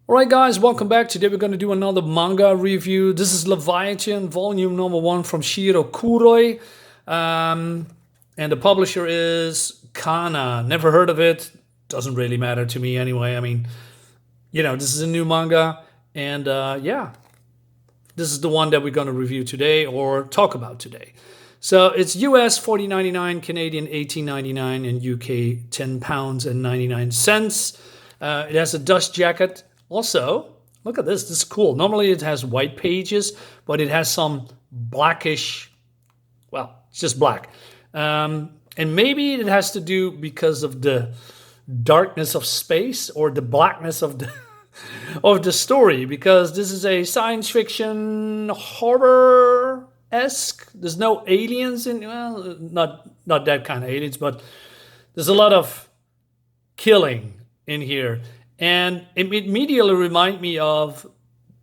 Alright guys, welcome back. Today we're going to do another manga review. This is Leviathan volume number 1 from Shiro Kuroi. And the publisher is Kana. Never heard of it. Doesn't really matter to me anyway. I mean, this is a new manga. And yeah, this is the one that we're going to review today or talk about today. So it's US $40.99, Canadian $18.99, and UK £10.99. It has a dust jacket. Also, look at this. This is cool. Normally it has white pages, but it has some blackish. Well, it's just black. And maybe it has to do because of the darkness of space or the blackness of the of the story. Because this is a science fiction horror-esque. There's no aliens in. Well, not that kind of aliens, but there's a lot of killing in here. And it immediately reminds me of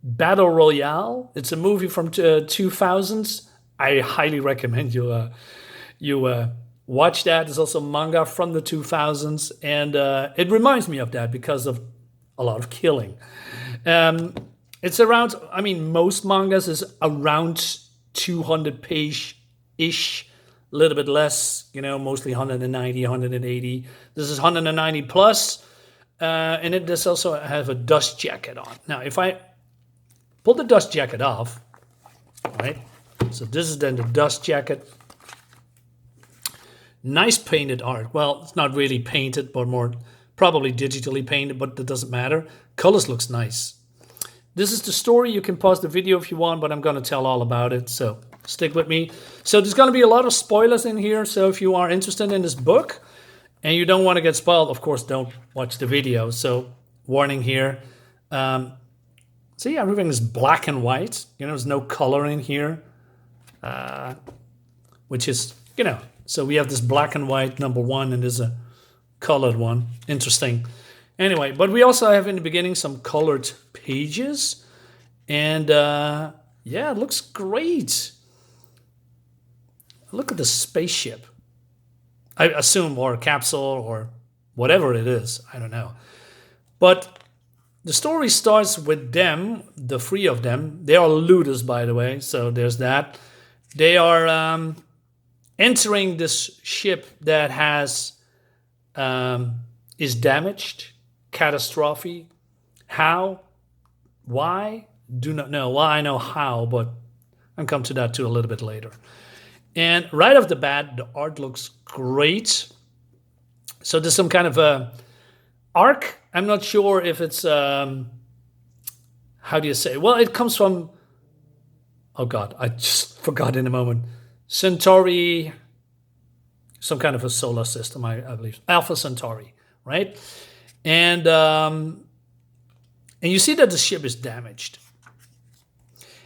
Battle Royale. It's a movie from 2000s. I highly recommend you watch that. It's also manga from the 2000s. And it reminds me of that because of a lot of killing. It's around, most mangas is around 200 page-ish. A little bit less, mostly 190, 180. This is 190 plus. And it does also have a dust jacket on. Now, if I pull the dust jacket off, right? So this is then the dust jacket. Nice painted art. Well, it's not really painted, but more probably digitally painted, but that doesn't matter. Colors looks nice. This is the story. You can pause the video if you want, but I'm going to tell all about it. So stick with me. So there's going to be a lot of spoilers in here. So if you are interested in this book, and you don't want to get spoiled, of course, don't watch the video. So, warning here. So yeah, everything is black and white. There's no color in here. Which is, so we have this black and white number 1, and there's a colored one. Interesting. Anyway, but we also have in the beginning some colored pages. And yeah, it looks great. Look at the spaceship. I assume, or a capsule, or whatever it is. I don't know. But the story starts with them, the 3 of them. They are looters, by the way, so there's that. They are entering this ship that has is damaged, catastrophe. How? Why? Do not know. Well, I know how, but I'll come to that too a little bit later. And right off the bat, the art looks great. So there's some kind of a arc. I'm not sure if it's, how do you say? Well, it comes from, oh God, I just forgot in a moment. Centauri, some kind of a solar system, I believe. Alpha Centauri, right? And you see that the ship is damaged.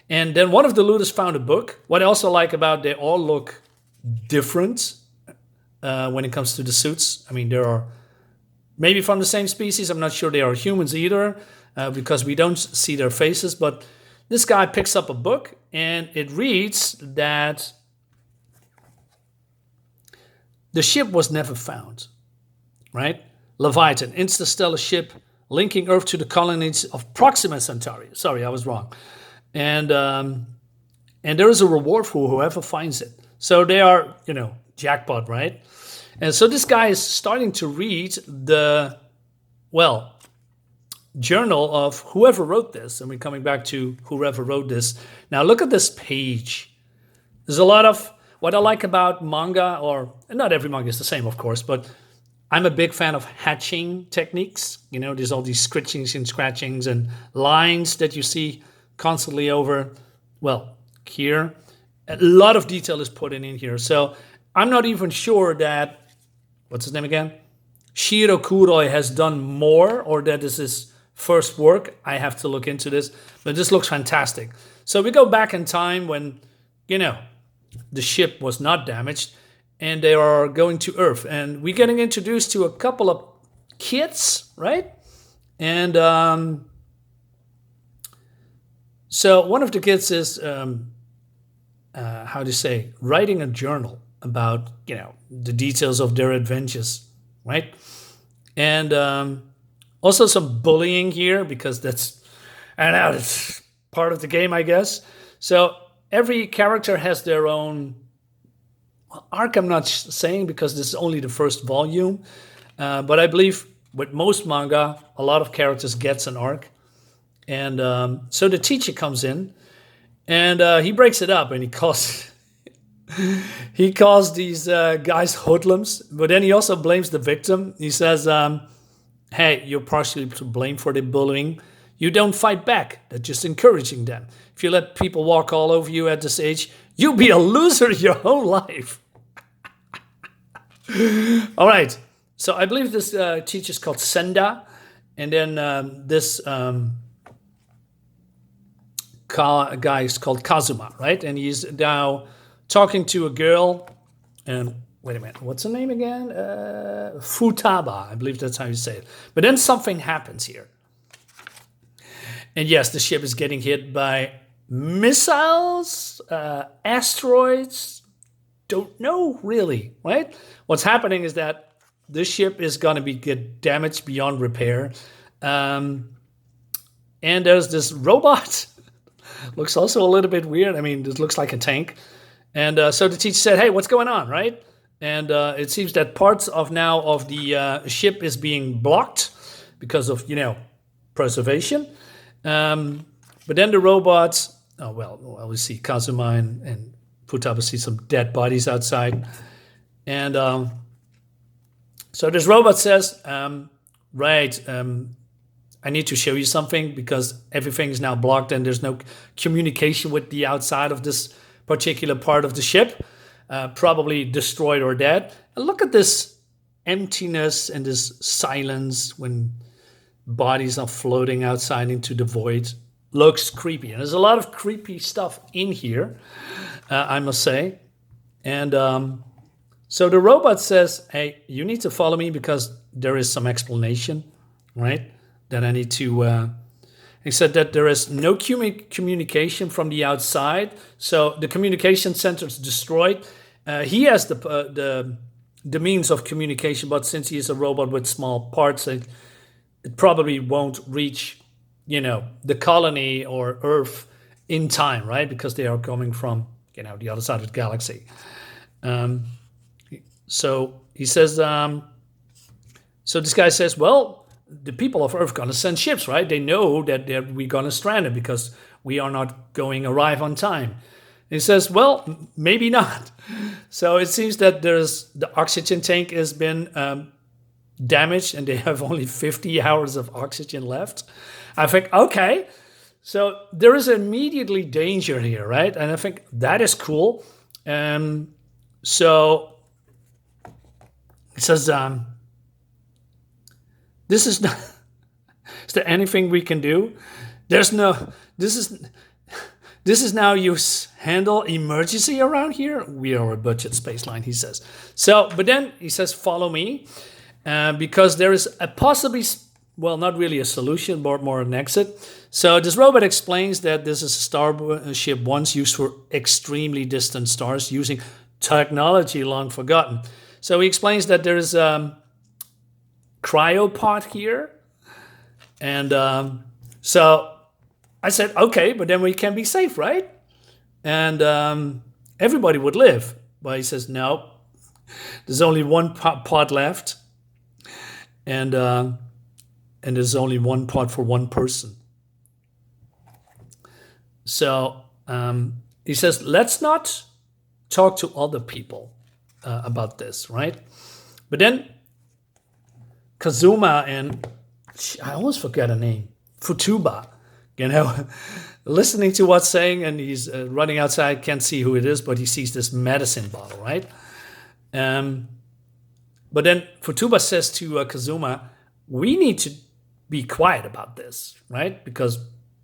And then one of the looters found a book. What I also like about they all look different when it comes to the suits. There are maybe from the same species. I'm not sure they are humans either because we don't see their faces. But this guy picks up a book and it reads that the ship was never found, right? Leviathan, interstellar ship linking Earth to the colonies of Proxima Centauri. Sorry, I was wrong. And there is a reward for whoever finds it. So they are, jackpot, right? And so this guy is starting to read the, journal of whoever wrote this. And we're coming back to whoever wrote this. Now look at this page. There's a lot of, what I like about manga, or not every manga is the same, of course, but I'm a big fan of hatching techniques. There's all these scratchings and scratchings and lines that you see constantly over, here. A lot of detail is put in here. So I'm not even sure that, what's his name again? Shiro Kuroi has done more, or that is his first work. I have to look into this, but this looks fantastic. So we go back in time when, the ship was not damaged and they are going to Earth. And we're getting introduced to a couple of kids, right? And so one of the kids is, writing a journal about, the details of their adventures, right? And Also some bullying here because that's, I don't know, it's part of the game, I guess. So every character has their own arc. I'm not saying because this is only the first volume, but I believe with most manga, a lot of characters gets an arc. And so the teacher comes in and he breaks it up and he calls he calls these guys hoodlums, but then he also blames the victim. He says, hey, you're partially to blame for the bullying. You don't fight back. That's just encouraging them. If you let people walk all over you at this age, you'll be a loser your whole life. All right. So I believe this teacher's called Senda. And then this guy is called Kazuma, right? And he's now talking to a girl. And wait a minute, what's her name again? Futaba, I believe that's how you say it. But then something happens here. And yes, the ship is getting hit by missiles, asteroids. Don't know really, right? What's happening is that this ship is going to get damaged beyond repair. And there's this robot. Looks also a little bit weird. I mean, this looks like a tank. And so the teacher said, hey, what's going on, right? And it seems that parts of the ship is being blocked because of, preservation. But then the robots, we see Kazuma and Futaba see some dead bodies outside. And so this robot says, I need to show you something because everything is now blocked and there's no communication with the outside of this particular part of the ship, probably destroyed or dead. And look at this emptiness and this silence when bodies are floating outside into the void. Looks creepy. And there's a lot of creepy stuff in here, I must say. And so the robot says, hey, you need to follow me because there is some explanation, right? That I need to... he said that there is no communication from the outside. So the communication center is destroyed. He has the means of communication, but since he is a robot with small parts, it probably won't reach, the colony or Earth in time, right? Because they are coming from, the other side of the galaxy. So he says, so this guy says, well, the people of Earth are going to send ships, right? They know that we're going to strand it because we are not going to arrive on time. He says, well, maybe not. So it seems that the oxygen tank has been damaged and they have only 50 hours of oxygen left. I think, okay. So there is immediately danger here, right? And I think that is cool. So it says, this is not, is there anything we can do? There's no, this is now you handle emergency around here. We are a budget space line, he says. So, but then he says, follow me, because there is a possibly, well, not really a solution, but more an exit. So this robot explains that this is a starship once used for extremely distant stars using technology long forgotten. So he explains that there is cryopod here. And so I said, okay, but then we can be safe, right? And everybody would live. But he says, no, there's only one pod left. And there's only one pod for one person. So he says, let's not talk to other people about this, right? But then Kazuma and I always forget her name, Futaba, listening to what's saying, and he's running outside, can't see who it is, but he sees this medicine bottle, right? But then Futaba says to Kazuma, we need to be quiet about this, right? Because,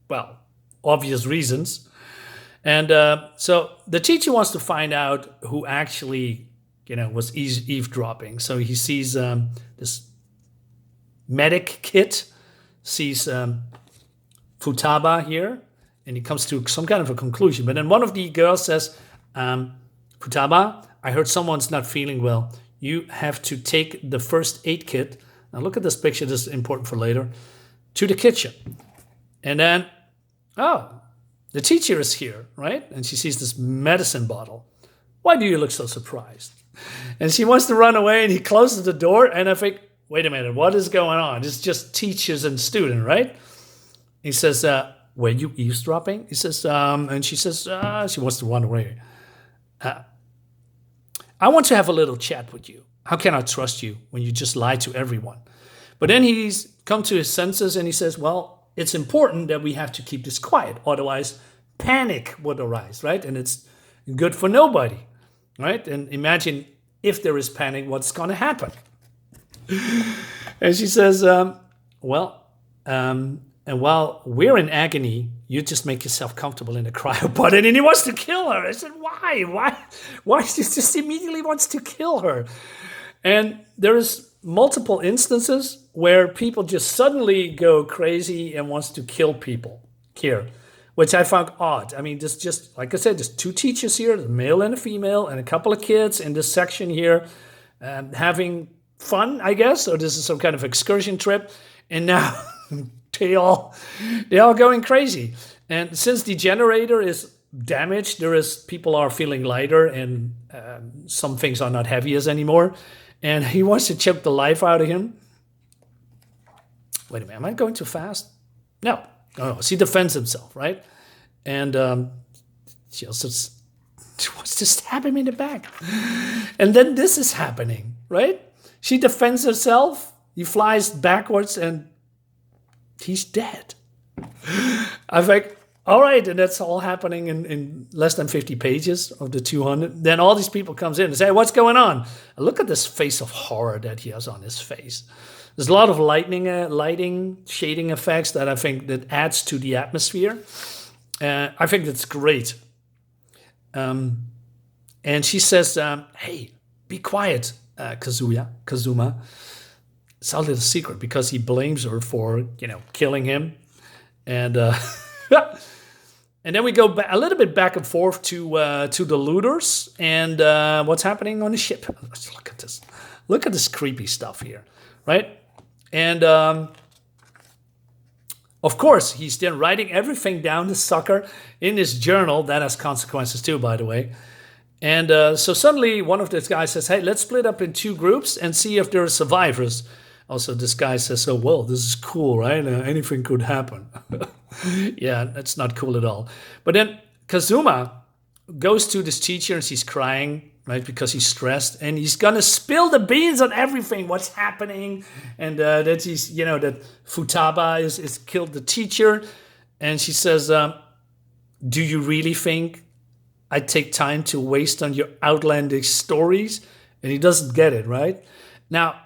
well, obvious reasons. And so the teacher wants to find out who actually, was eavesdropping. So he sees this medic kit, sees Futaba here, and he comes to some kind of a conclusion. But then one of the girls says, Futaba, I heard someone's not feeling well. You have to take the first aid kit Now look at this picture. This is important for later. To the kitchen. And then, oh, the teacher is here, right? And she sees this medicine bottle. Why do you look so surprised? And she wants to run away, and he closes the door. And I think, wait a minute, what is going on? It's just teachers and student, right? He says, were you eavesdropping? He says, and she says, she wants to run away. I want to have a little chat with you. How can I trust you when you just lie to everyone? But then he's come to his senses and he says, well, it's important that we have to keep this quiet. Otherwise, panic would arise, right? And it's good for nobody, right? And imagine if there is panic, what's going to happen? And she says, and while we're in agony, you just make yourself comfortable in the cryopod. And he wants to kill her. I said, why? Why she just immediately wants to kill her? And there is multiple instances where people just suddenly go crazy and wants to kill people here, which I found odd. I mean, this just, like I said, there's two teachers here, a male and a female, and a couple of kids in this section here having fun, I guess, or this is some kind of excursion trip. And now they're all going crazy. And since the generator is damaged, people are feeling lighter, and some things are not heavy as anymore. And he wants to choke the life out of him. Wait a minute, am I going too fast? No. Oh, he defends himself, right? And she also wants to stab him in the back. And then this is happening, right? She defends herself. He flies backwards and he's dead. I think, all right, and that's all happening in less than 50 pages of the 200. Then all these people comes in and say, what's going on? And look at this face of horror that he has on his face. There's a lot of lighting, shading effects that I think that adds to the atmosphere. I think that's great. And she says, hey, be quiet, Kazuma. It's a little secret because he blames her for, killing him. And and then we go a little bit back and forth to the looters and what's happening on the ship. Let's look at this. Look at this creepy stuff here, right? And of course, he's then writing everything down, the sucker, in his journal. That has consequences too, by the way. And so suddenly one of these guys says, hey, let's split up in two groups and see if there are survivors. Also, this guy says, oh, well, this is cool, right? Anything could happen. Yeah, that's not cool at all. But then Kazuma goes to this teacher and she's crying, right? Because he's stressed and he's going to spill the beans on everything, what's happening. And that he's, that Futaba is killed the teacher. And she says, do you really think I take time to waste on your outlandish stories? And he doesn't get it, right? Now,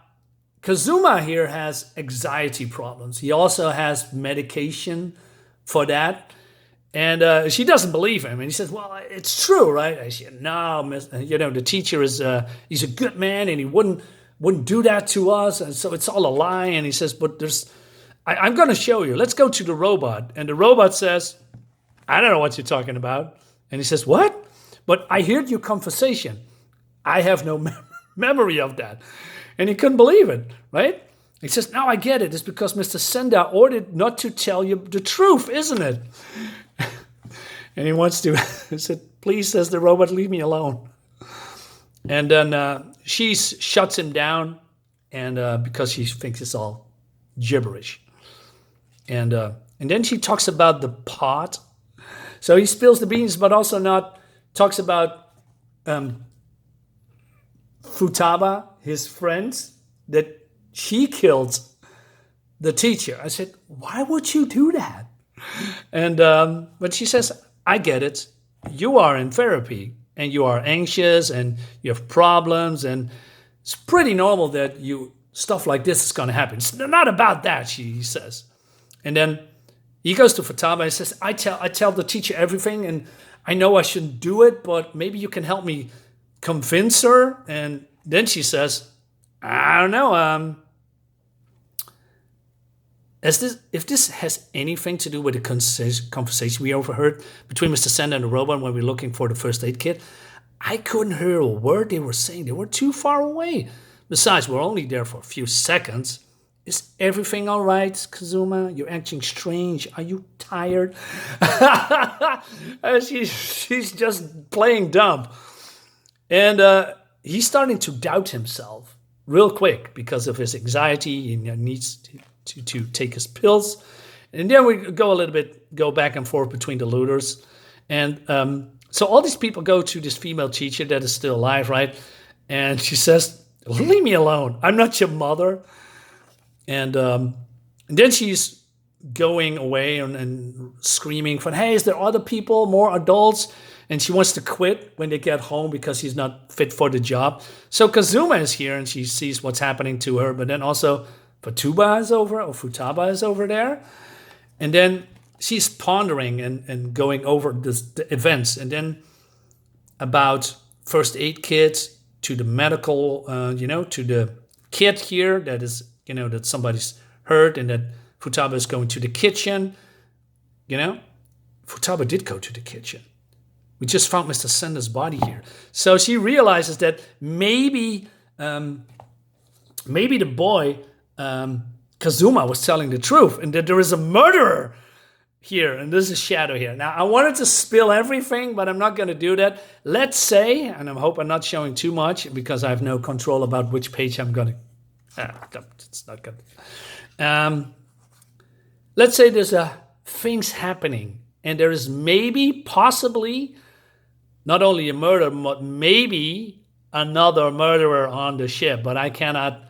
Kazuma here has anxiety problems. He also has medication for that. And she doesn't believe him. And he says, well, it's true, right? I said, no, the teacher is, he's a good man and he wouldn't do that to us. And so it's all a lie. And he says, but I'm going to show you. Let's go to the robot. And the robot says, I don't know what you're talking about. And he says, what? But I heard your conversation. I have no memory of that. And he couldn't believe it, right? He says, now I get it. It's because Mr. Senda ordered not to tell you the truth, isn't it? And he wants to. He said, please, says the robot, leave me alone. And then she shuts him down and because she thinks it's all gibberish. And then she talks about the pot. So he spills the beans, but also talks about Futaba, his friends, that she killed the teacher. I said, why would you do that? And but she says, I get it. You are in therapy and you are anxious and you have problems and it's pretty normal that stuff like this is going to happen. It's not about that, she says. And then he goes to Futaba and says, I tell the teacher everything and I know I shouldn't do it, but maybe you can help me convince her. And then she says, I don't know, if this has anything to do with the conversation we overheard between Mr. Senda and the robot when we were looking for the first aid kit, I couldn't hear a word they were saying. They were too far away. Besides, we're only there for a few seconds. is everything all right, Kazuma? You're acting strange. Are you tired? She's just playing dumb. And he's starting to doubt himself real quick because of his anxiety. He needs to take his pills. And then we go back and forth between the looters. And so all these people go to this female teacher that is still alive, right? And she says, leave me alone. I'm not your mother. And then she's going away and screaming for, hey, is there other people, more adults? And she wants to quit when they get home because he's not fit for the job. So Kazuma is here and she sees what's happening to her. But then also Futaba is over there. And then she's pondering and going over the events. And then about first aid kits to the medical, to the kid here that is, that somebody's hurt and that Futaba is going to the kitchen. Futaba did go to the kitchen. We just found Mr. Sender's body here. So she realizes that maybe the boy, Kazuma, was telling the truth and that there is a murderer here, and there's a shadow here. Now, I wanted to spill everything, but I'm not going to do that. Let's say, and I hope I'm not showing too much because I have no control about which page I'm going to... it's not good. Let's say there's things happening, and there is maybe, possibly, not only a murder, but maybe another murderer on the ship. But I cannot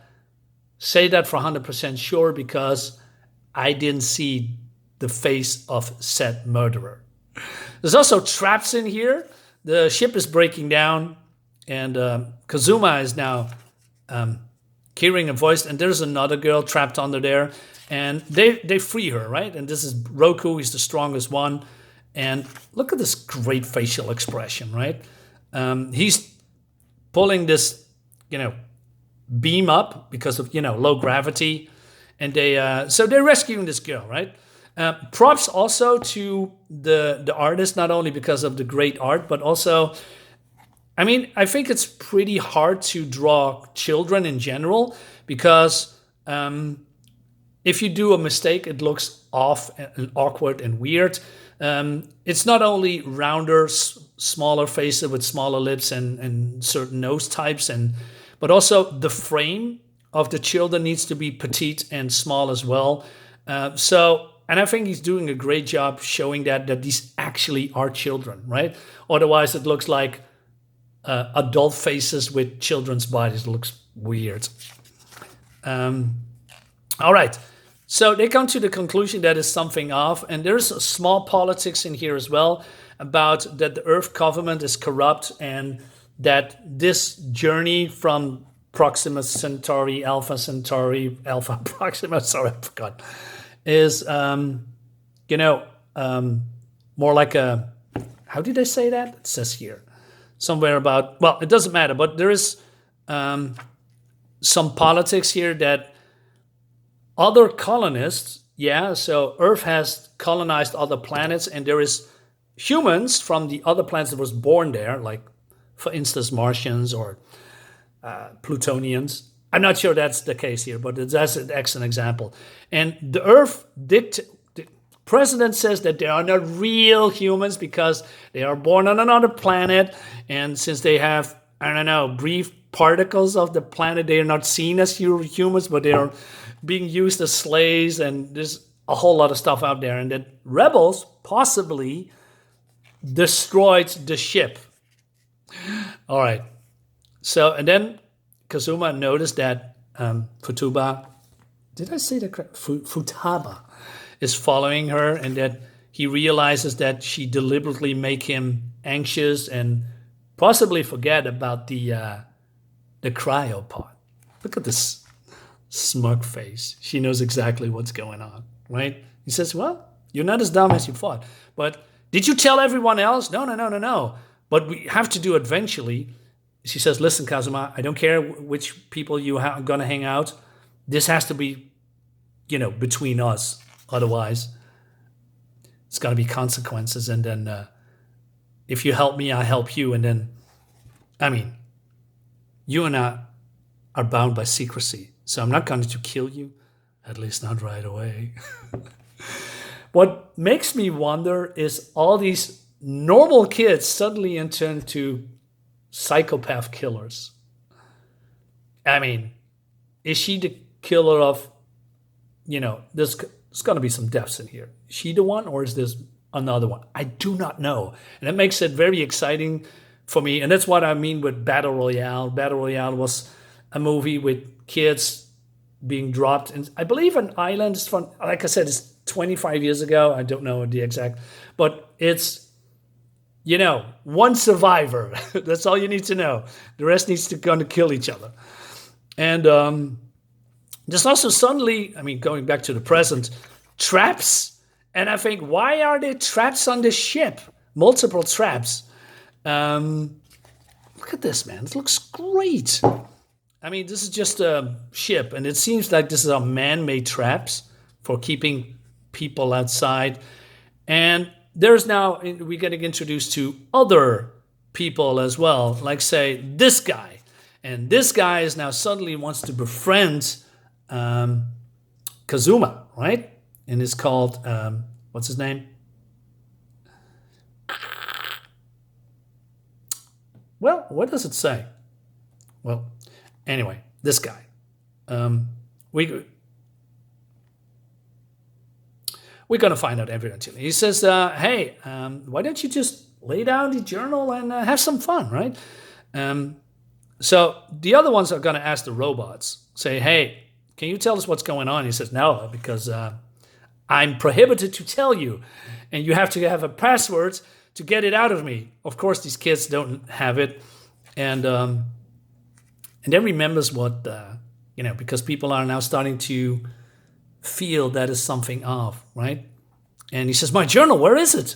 say that for 100% sure because I didn't see the face of said murderer. There's also traps in here. The ship is breaking down, and Kazuma is now hearing a voice, and there's another girl trapped under there, and they free her, right? And this is Roku, he's the strongest one. And look at this great facial expression, right? He's pulling this, beam up because of, low gravity. And so they're rescuing this girl, right? Props also to the artist, not only because of the great art, but also, I think it's pretty hard to draw children in general because if you do a mistake, it looks off and awkward and weird. It's not only rounder, smaller faces with smaller lips and certain nose types, but also the frame of the children needs to be petite and small as well. And I think he's doing a great job showing that these actually are children, right? Otherwise, it looks like adult faces with children's bodies. It looks weird. All right. So they come to the conclusion that is something off, and there's a small politics in here as well about that the Earth government is corrupt and that this journey from Proxima Centauri, Alpha Proxima, sorry, I forgot, is, more like a, how did I say that? It says here, somewhere about, well, it doesn't matter, but there is some politics here that other colonists, so Earth has colonized other planets, and there is humans from the other planets that was born there, like, for instance, Martians or Plutonians. I'm not sure that's the case here, but that's an excellent example. And the Earth, the president says that they are not real humans because they are born on another planet, and since they have, brief particles of the planet, they are not seen as humans, but they are being used as slaves, and there's a whole lot of stuff out there, and that rebels possibly destroyed the ship. All right. So, and then Kazuma noticed that Futaba, did I say that correct? Futaba is following her, and that he realizes that she deliberately make him anxious and possibly forget about the cryopod. Look at this smirk face. She knows exactly what's going on, right? He says, well, you're not as dumb as you thought. But did you tell everyone else? No. But we have to do it eventually. She says, listen, Kazuma, I don't care which people you are going to hang out. This has to be, between us. Otherwise, it's going to be consequences. And then if you help me, I help you. And then, you and I are bound by secrecy. So I'm not going to kill you. At least not right away. What makes me wonder is all these normal kids suddenly turn into psychopath killers. I mean, is she the killer of, there's going to be some deaths in here. Is she the one, or is this another one? I do not know. And it makes it very exciting for me. And that's what I mean with Battle Royale. Battle Royale was a movie with kids being dropped. And I believe an island is from, like I said, it's 25 years ago. I don't know the exact, but it's, one survivor. That's all you need to know. The rest needs to kind of kill each other. And there's also suddenly, going back to the present, traps. And I think, why are there traps on this ship? Multiple traps. Look at this, man. It looks great. This is just a ship, and it seems like this is a man-made traps for keeping people outside. And there's now, we're getting introduced to other people as well, like, say, this guy. And this guy is now suddenly wants to befriend Kazuma, right? And it's called, what's his name? Well, what does it say? Well, anyway, this guy. We're going to find out eventually. He says, hey, why don't you just lay down the journal and have some fun, right? So the other ones are going to ask the robots, say, hey, can you tell us what's going on? He says, no, because I'm prohibited to tell you. And you have to have a password to get it out of me. Of course, these kids don't have it. And then remembers what, because people are now starting to feel that is something off, right? And he says, my journal, where is it?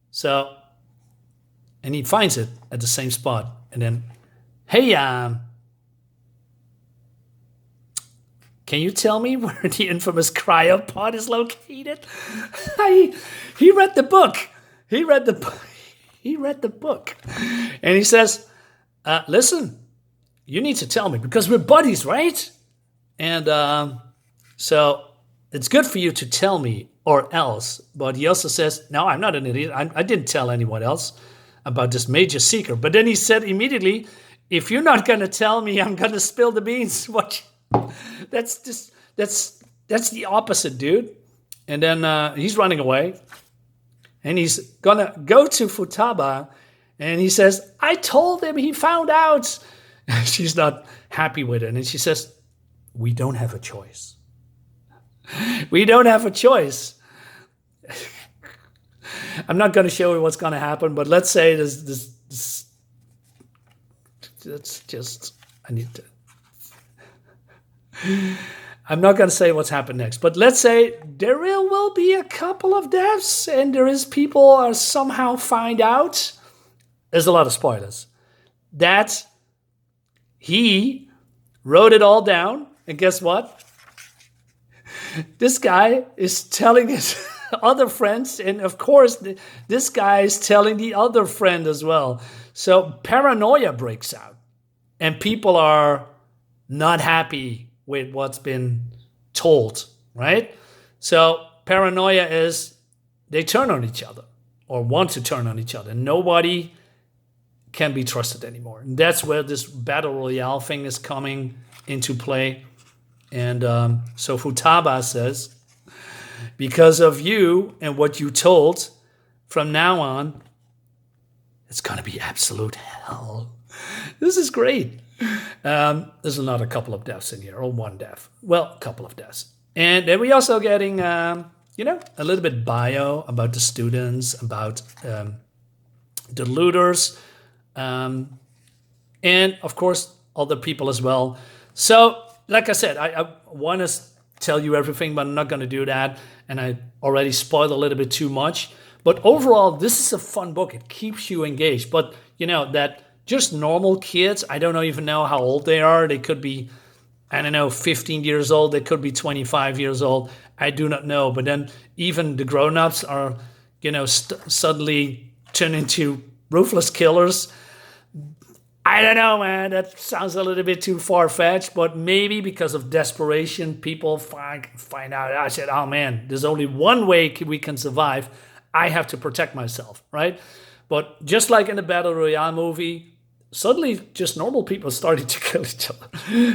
So, and he finds it at the same spot. And then, hey, can you tell me where the infamous cryopod is located? He read the book. He read the book. And he says, listen, you need to tell me because we're buddies, right? And so it's good for you to tell me or else. But he also says, no, I'm not an idiot. I didn't tell anyone else about this major secret. But then he said immediately, if you're not going to tell me, I'm going to spill the beans. What? That's the opposite, dude. And then he's running away. And he's going to go to Futaba. And he says, I told him, he found out. She's not happy with it. And she says, we don't have a choice. We don't have a choice. I'm not going to show you what's going to happen, but let's say this that's just, I'm not going to say what's happened next, but let's say there will be a couple of deaths and there is people are somehow find out, there's a lot of spoilers, that he wrote it all down, and guess what? This guy is telling his other friends, and of course, this guy is telling the other friend as well. So paranoia breaks out, and people are not happy with what's been told, right? So paranoia is they turn on each other or want to turn on each other. Nobody can be trusted anymore. And that's where this Battle Royale thing is coming into play. And so Futaba says, because of you and what you told, from now on, it's going to be absolute hell. This is great. There's not a couple of deaths in here, or one death. Well, a couple of deaths. And then we also getting, a little bit bio about the students, about the looters, and of course, other people as well. So, like I said, I want to tell you everything, but I'm not going to do that. And I already spoiled a little bit too much. But overall, this is a fun book. It keeps you engaged. But, that just normal kids, I don't even know how old they are. They could be, 15 years old. They could be 25 years old. I do not know. But then even the grown-ups are, suddenly turn into ruthless killers. I don't know, man. That sounds a little bit too far fetched, but maybe because of desperation, people find out. I said, "Oh man, there's only one way we can survive. I have to protect myself, right?" But just like in the Battle Royale movie, suddenly just normal people started to kill each other.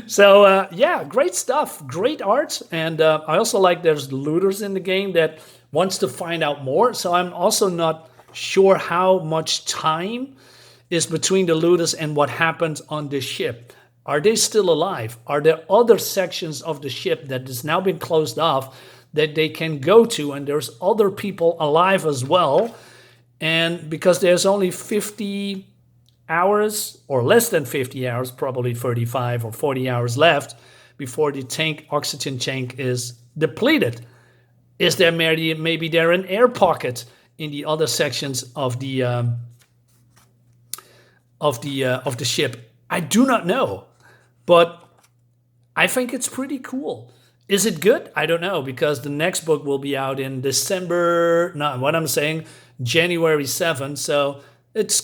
So yeah, great stuff, great art, and I also like there's looters in the game that wants to find out more. So I'm also not sure how much time is between the looters and what happens on the ship. Are they still alive? Are there other sections of the ship that has now been closed off that they can go to, and there's other people alive as well? And because there's only 50 hours or less than 50 hours, probably 35 or 40 hours left before the tank oxygen tank is depleted. Is there maybe there an air pocket in the other sections of the ship? I do not know, but I think it's pretty cool. Is it good? I don't know, because the next book will be out in December. No, what I'm saying, January 7th. So it's